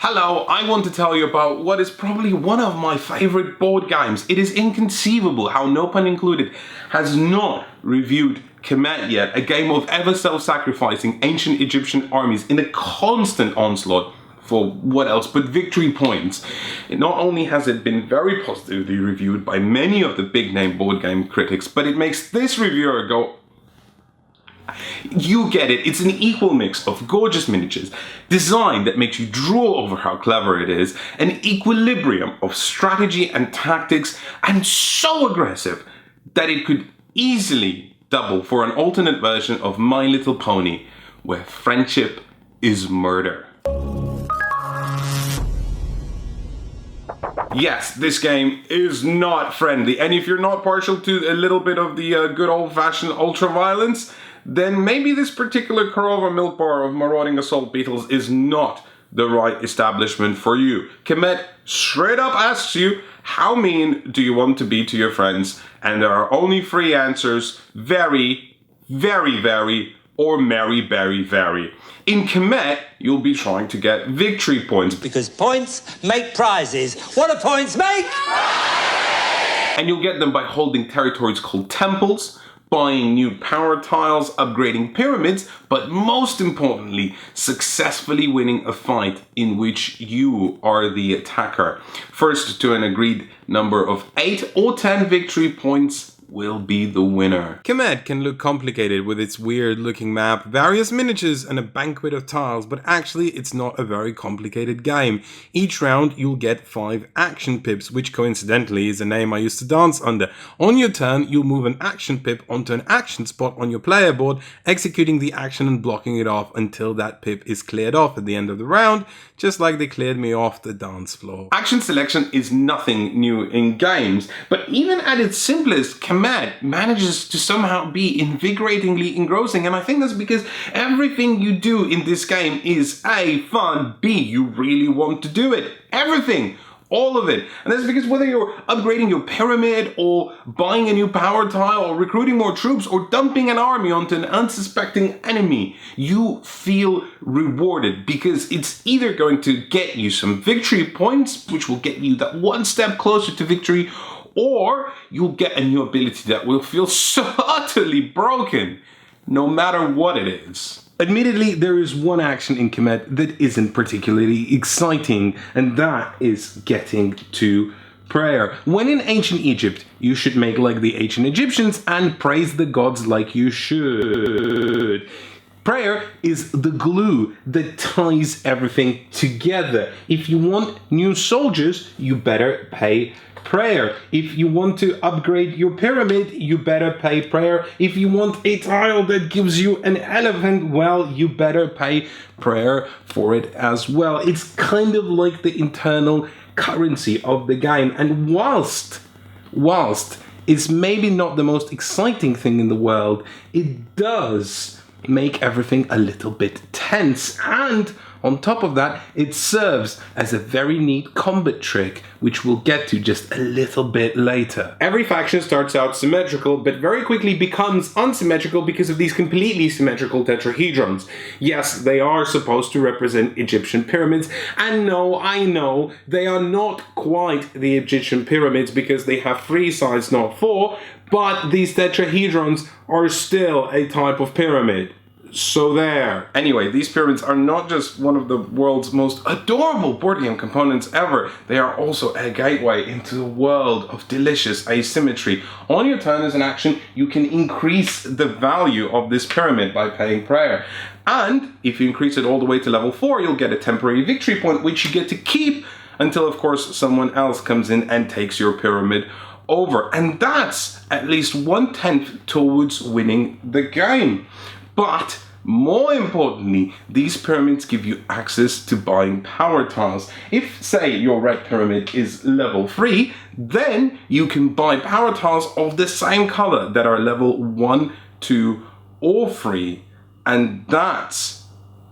Hello, I want to tell you about what is probably one of my favorite board games. It is inconceivable how, no pun included, has not reviewed Kemet yet, a game of ever self-sacrificing ancient Egyptian armies in a constant onslaught for what else but victory points. Not only has it been very positively reviewed by many of the big name board game critics, but it makes this reviewer go, you get it, it's an equal mix of gorgeous miniatures, design that makes you drool over how clever it is, an equilibrium of strategy and tactics, and so aggressive that it could easily double for an alternate version of My Little Pony, where friendship is murder. Yes, this game is not friendly, and if you're not partial to a little bit of the good old-fashioned ultra-violence, then maybe this particular Korova milk bar of marauding assault beetles is not the right establishment for you. Kemet straight up asks you, how mean do you want to be to your friends? And there are only three answers: very, very, very, or merry, very, very. In Kemet, you'll be trying to get victory points. Because points make prizes. What do points make? And you'll get them by holding territories called temples, buying new power tiles, upgrading pyramids, but most importantly, successfully winning a fight in which you are the attacker. First to an agreed number of 8 or 10 victory points will be the winner. Kemet can look complicated with its weird looking map, various miniatures and a banquet of tiles, but actually it's not a very complicated game. Each round you'll get 5 action pips, which coincidentally is a name I used to dance under. On your turn you'll move an action pip onto an action spot on your player board, executing the action and blocking it off until that pip is cleared off at the end of the round, just like they cleared me off the dance floor. Action selection is nothing new in games, but even at its simplest, Kemet manages to somehow be invigoratingly engrossing, and I think that's because everything you do in this game is A, fun, B, you really want to do it. Everything. All of it. And that's because whether you're upgrading your pyramid or buying a new power tile or recruiting more troops or dumping an army onto an unsuspecting enemy, you feel rewarded because it's either going to get you some victory points, which will get you that one step closer to victory, or you'll get a new ability that will feel so utterly broken, no matter what it is. Admittedly, there is one action in Kemet that isn't particularly exciting, and that is getting to prayer. When in ancient Egypt, you should make like the ancient Egyptians and praise the gods like you should. Prayer is the glue that ties everything together. If you want new soldiers, you better pay prayer. If you want to upgrade your pyramid, you better pay prayer. If you want a tile that gives you an elephant, well, you better pay prayer for it as well. It's kind of like the internal currency of the game. And whilst it's maybe not the most exciting thing in the world, it does make everything a little bit tense, and on top of that, it serves as a very neat combat trick, which we'll get to just a little bit later. Every faction starts out symmetrical, but very quickly becomes unsymmetrical because of these completely symmetrical tetrahedrons. Yes, they are supposed to represent Egyptian pyramids, and no, I know, they are not quite the Egyptian pyramids because they have 3 sides, not 4, but these tetrahedrons are still a type of pyramid. So there. Anyway, these pyramids are not just one of the world's most adorable board game components ever, they are also a gateway into a world of delicious asymmetry. On your turn as an action, you can increase the value of this pyramid by paying prayer. And if you increase it all the way to level 4, you'll get a temporary victory point, which you get to keep until, of course, someone else comes in and takes your pyramid over. And that's at least 1/10 towards winning the game. But more importantly, these pyramids give you access to buying power tiles. If, say, your red pyramid is level 3, then you can buy power tiles of the same color that are level 1, 2, or 3. And that's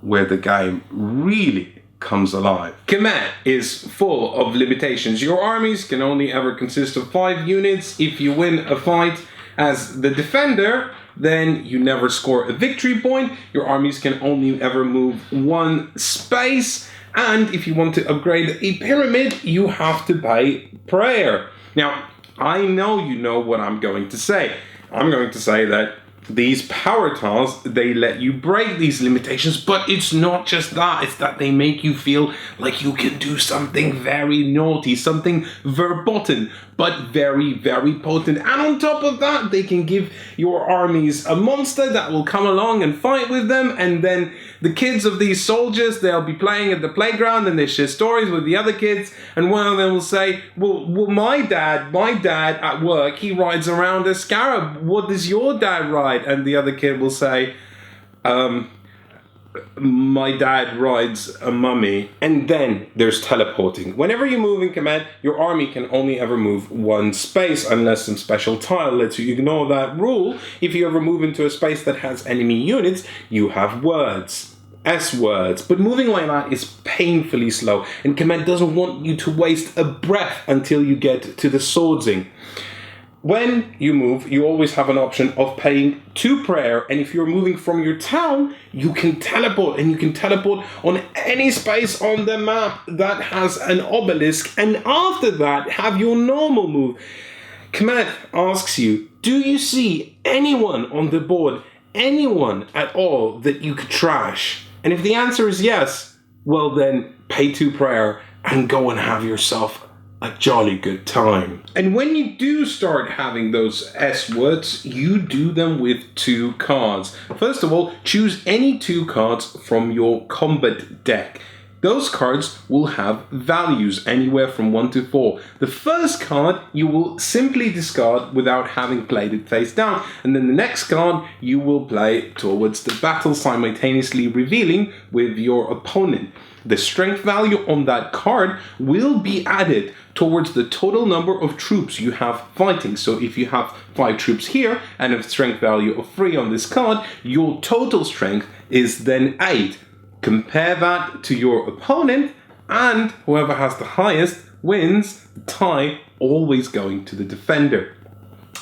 where the game really comes alive. Kemet is full of limitations. Your armies can only ever consist of 5 units. If you win a fight as the defender, then you never score a victory point. Your armies can only ever move 1 space, And if you want to upgrade a pyramid, you have to pay prayer. Now, I know you know what I'm going to say. I'm going to say that these power tiles, they let you break these limitations, but it's not just that. It's that they make you feel like you can do something very naughty, something verboten, but very, very potent. And on top of that, they can give your armies a monster that will come along and fight with them, and then the kids of these soldiers, they'll be playing at the playground and they share stories with the other kids, and one of them will say, well, my dad at work, he rides around a scarab. What does your dad ride? And the other kid will say, my dad rides a mummy. And then there's teleporting. Whenever you move in Kemet, your army can only ever move one space unless some special tile lets you ignore that rule. If you ever move into a space that has enemy units, you have words. S-words. But moving like that is painfully slow, and Kemet doesn't want you to waste a breath until you get to the swordsing. When you move, you always have an option of paying 2 prayer, and if you're moving from your town, you can teleport, and you can teleport on any space on the map that has an obelisk, and after that, have your normal move. Kemet asks you, do you see anyone on the board, anyone at all that you could trash? And if the answer is yes, well then, pay 2 prayer and go and have yourself a jolly good time. And when you do start having those S words, you do them with 2 cards. First of all, choose any 2 cards from your combat deck. Those cards will have values anywhere from 1 to 4. The first card you will simply discard without having played it face down, and then the next card you will play towards the battle, simultaneously revealing with your opponent. The strength value on that card will be added towards the total number of troops you have fighting. So if you have 5 troops here and a strength value of 3 on this card, your total strength is then 8. Compare that to your opponent, and whoever has the highest wins, the tie always going to the defender.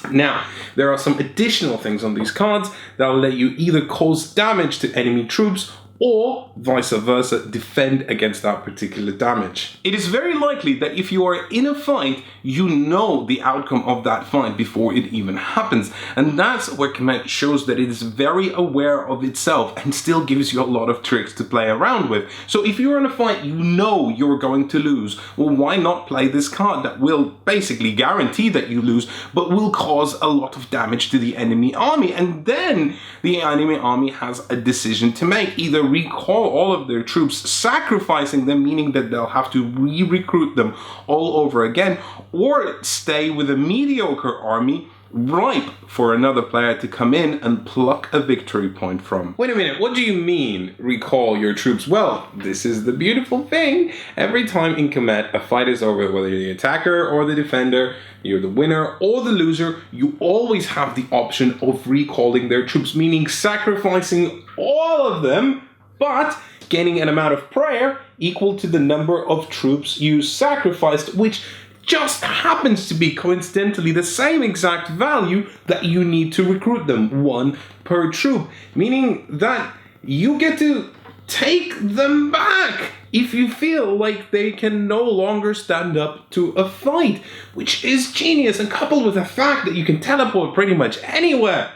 Now, there are some additional things on these cards that will let you either cause damage to enemy troops or vice versa, defend against that particular damage. It is very likely that if you are in a fight, you know the outcome of that fight before it even happens. And that's where Kemet shows that it is very aware of itself and still gives you a lot of tricks to play around with. So if you're in a fight, you know you're going to lose. Well, why not play this card that will basically guarantee that you lose, but will cause a lot of damage to the enemy army? And then the enemy army has a decision to make. Either recall all of their troops, sacrificing them, meaning that they'll have to re-recruit them all over again, or stay with a mediocre army ripe for another player to come in and pluck a victory point from. Wait a minute, what do you mean recall your troops? Well, this is the beautiful thing. Every time in Kemet a fight is over, whether you're the attacker or the defender, you're the winner or the loser, you always have the option of recalling their troops, meaning sacrificing all of them, but gaining an amount of prayer equal to the number of troops you sacrificed, which just happens to be coincidentally the same exact value that you need to recruit them, 1 per troop, meaning that you get to take them back if you feel like they can no longer stand up to a fight, which is genius, and coupled with the fact that you can teleport pretty much anywhere,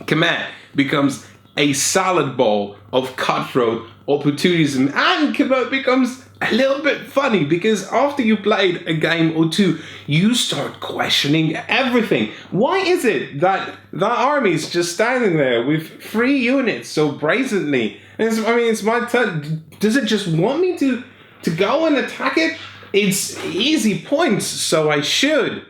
Kemet becomes a salad bowl of cutthroat opportunism, and Kemet becomes a little bit funny because after you played a game or 2, you start questioning everything. Why is it that that army is just standing there with 3 units so brazenly? And it's my turn. Does it just want me to go and attack it? It's easy points, so I should.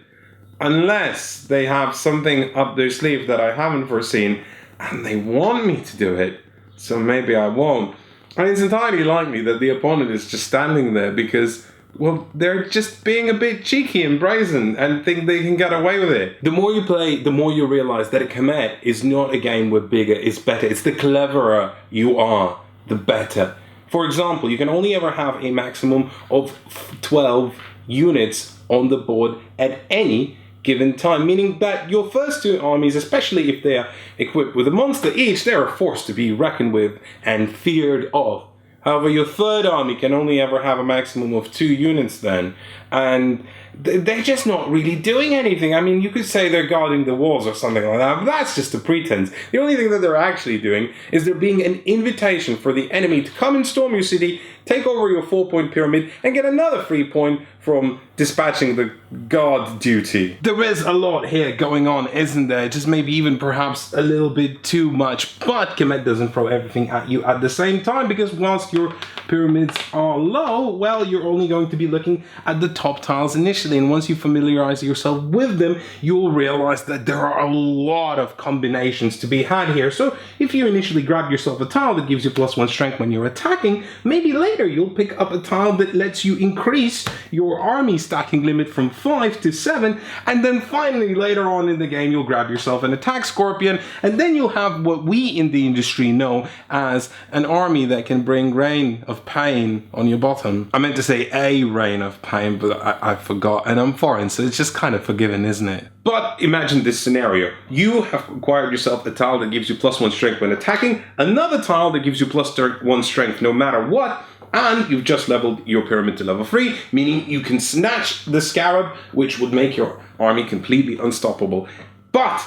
Unless they have something up their sleeve that I haven't foreseen, and they want me to do it, so maybe I won't. And it's entirely likely that the opponent is just standing there because, well, they're just being a bit cheeky and brazen and think they can get away with it. The more you play, the more you realize that a Kemet is not a game where bigger is better. It's the cleverer you are, the better. For example, you can only ever have a maximum of 12 units on the board at any given time, meaning that your first 2 armies, especially if they are equipped with a monster each, they're a force to be reckoned with and feared of. However, your third army can only ever have a maximum of 2 units then, and they're just not really doing anything. I mean, you could say they're guarding the walls or something like that, but that's just a pretense. The only thing that they're actually doing is they're being an invitation for the enemy to come and storm your city, take over your 4-point pyramid, and get another free point from dispatching the guard duty. There is a lot here going on, isn't there? Just maybe even perhaps a little bit too much, but Kemet doesn't throw everything at you at the same time, because whilst your pyramids are low, well, you're only going to be looking at the top tiles initially, and once you familiarize yourself with them, you'll realize that there are a lot of combinations to be had here. So if you initially grab yourself a tile that gives you +1 strength when you're attacking, maybe later you'll pick up a tile that lets you increase your army stacking limit from 5 to 7, and then finally later on in the game you'll grab yourself an attack scorpion, and then you'll have what we in the industry know as an army that can bring rain of pain on your bottom. I meant to say a rain of pain, but I forgot, and I'm foreign, so it's just kind of forgiven, isn't it? But imagine this scenario. You have acquired yourself a tile that gives you +1 strength when attacking, another tile that gives you +1 strength no matter what, and you've just leveled your pyramid to level 3, meaning you can snatch the scarab, which would make your army completely unstoppable. But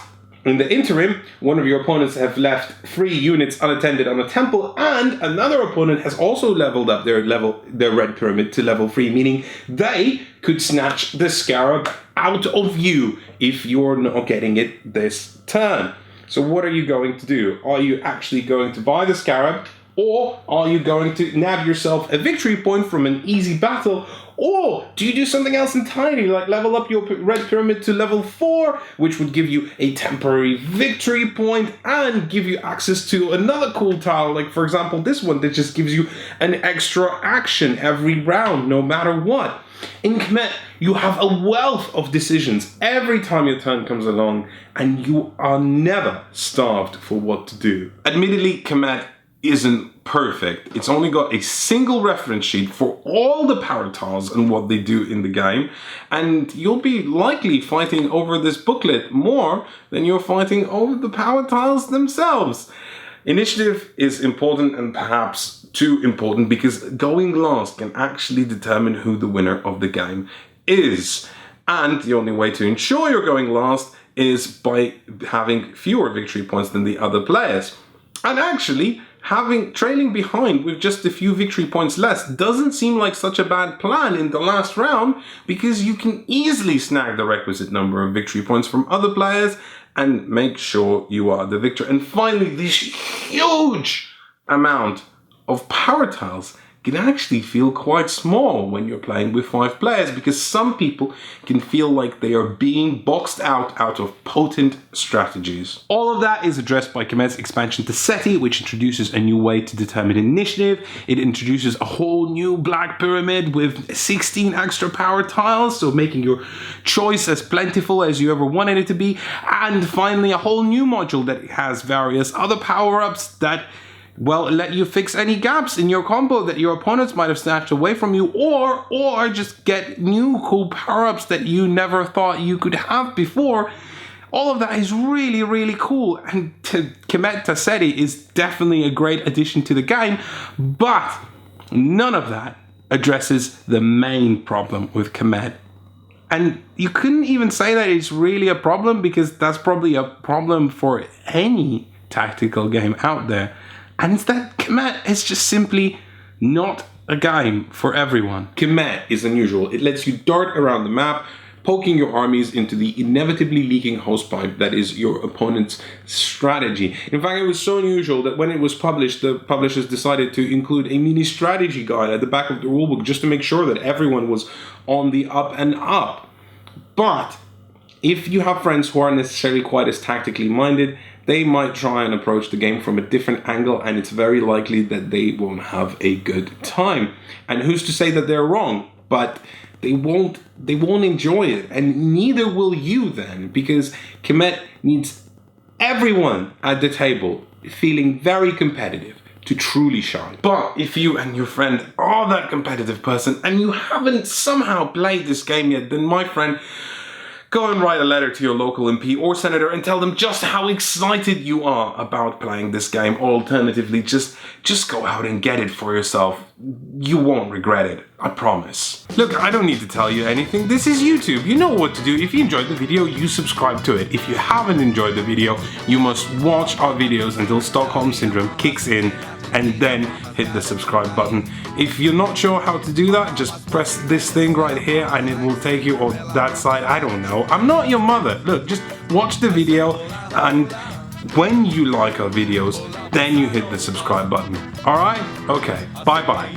in the interim, one of your opponents have left 3 units unattended on a temple, and another opponent has also leveled up their red pyramid to level 3, meaning they could snatch the scarab out of you if you're not getting it this turn. So what are you going to do? Are you actually going to buy the scarab? Or are you going to nab yourself a victory point from an easy battle? Or do you do something else entirely, like level up your red pyramid to level 4, which would give you a temporary victory point and give you access to another cool tile, like for example this one that just gives you an extra action every round, no matter what. In Kemet, you have a wealth of decisions every time your turn comes along, and you are never starved for what to do. Admittedly, Kemet isn't perfect. It's only got a single reference sheet for all the power tiles and what they do in the game, and you'll be likely fighting over this booklet more than you're fighting over the power tiles themselves. Initiative is important, and perhaps too important, because going last can actually determine who the winner of the game is. And the only way to ensure you're going last is by having fewer victory points than the other players. And actually, trailing behind with just a few victory points less doesn't seem like such a bad plan in the last round, because you can easily snag the requisite number of victory points from other players and make sure you are the victor. And finally, this huge amount of power tiles can actually feel quite small when you're playing with 5 players, because some people can feel like they are being boxed out of potent strategies. All of that is addressed by Kemet's expansion to Seti, which introduces a new way to determine initiative. It introduces a whole new black pyramid with 16 extra power tiles, so making your choice as plentiful as you ever wanted it to be. And finally, a whole new module that has various other power-ups that, well, let you fix any gaps in your combo that your opponents might have snatched away from you, or just get new cool power-ups that you never thought you could have before. All of that is really, really cool, and Kemet Taseti is definitely a great addition to the game, but none of that addresses the main problem with Kemet. And you couldn't even say that it's really a problem, because that's probably a problem for any tactical game out there. And it's that Kemet is just simply not a game for everyone. Kemet is unusual. It lets you dart around the map, poking your armies into the inevitably leaking hosepipe that is your opponent's strategy. In fact, it was so unusual that when it was published, the publishers decided to include a mini strategy guide at the back of the rulebook just to make sure that everyone was on the up and up. But if you have friends who aren't necessarily quite as tactically minded, they might try and approach the game from a different angle, and it's very likely that they won't have a good time. And who's to say that they're wrong? But they won't enjoy it, and neither will you then, because Kemet needs everyone at the table feeling very competitive to truly shine. But if you and your friend are that competitive person and you haven't somehow played this game yet, then my friend, Go and write a letter to your local MP or senator and tell them just how excited you are about playing this game. Or alternatively, just go out and get it for yourself. You won't regret it, I promise. Look, I don't need to tell you anything. This is YouTube. You know what to do. If you enjoyed the video, you subscribe to it. If you haven't enjoyed the video, you must watch our videos until Stockholm Syndrome kicks in and then hit the subscribe button. If you're not sure how to do that, just press this thing right here and it will take you on that side. I don't know. I'm not your mother. Look, just watch the video, and when you like our videos, then you hit the subscribe button. Alright? Okay. Bye bye.